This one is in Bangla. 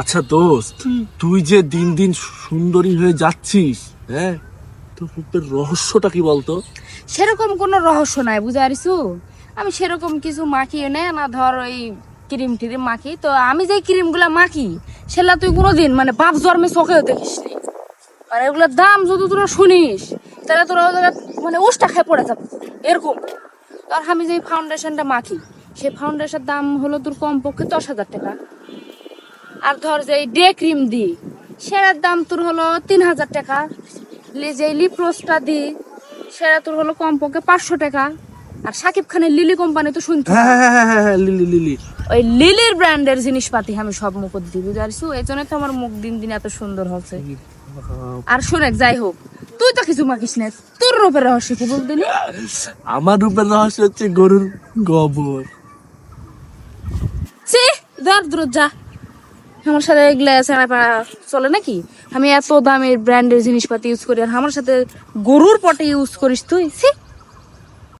আচ্ছা দোস্ত, তুই যে দিন দিন সুন্দরী হয়ে যাচ্ছিস, হ্যাঁ, তোর রূপের রহস্যটা কি বলতো? সেরকম কোনো রহস্য নাই, বুঝতে পারিস? আমি সেরকম কিছু মাখিও না, না ধর ওই ক্রিম টিরিম মাখি। তো আমি যে ক্রিম গুলা মাখি সেটা তুই কোনোদিন মানে বাপ জন্মে চোখেও দেখিস নি। আর এগুলোর দাম যদি তোরা শুনিস তাহলে তোরা মানে উষ্টা খেয়ে পড়ে যাবে এরকম। আর আমি যে ফাউন্ডেশনটা মাখি সেই ফাউন্ডেশনের দাম হলো তোর কমপক্ষে 10,000 টাকা। আর ধর যে ডে ক্রিম দি সেটার দাম তোর হলো 3,000 টাকা। যে লিপ রোজটা দি সেটা তোর হলো কমপক্ষে 500 টাকা। আর সাকিব খানের লিলি কোম্পানি তো শুনছি, হ্যাঁ, লিলি লিলি। ওই লিলির ব্র্যান্ডের জিনিসপাতি আমি সব মুখ দিই, বুঝতে পারছো? এই জন্য তো আমার মুখ দিন দিন এত সুন্দর হচ্ছে। আর শোনে, যাই হোক, তুই তো কিছু মাখিস না, তোর রূপের রহস্য কি বলতে নি? আমার রূপের রহস্য হচ্ছে গরুর গোবর। সে ধর দূর যা, আমার সাথে এগুলা চলে নাকি? আমি এত দামের ব্র্যান্ডের জিনিসপাতি ইউজ করি আর আমার সাথে গরুর পটে ইউজ করিস তুই? সে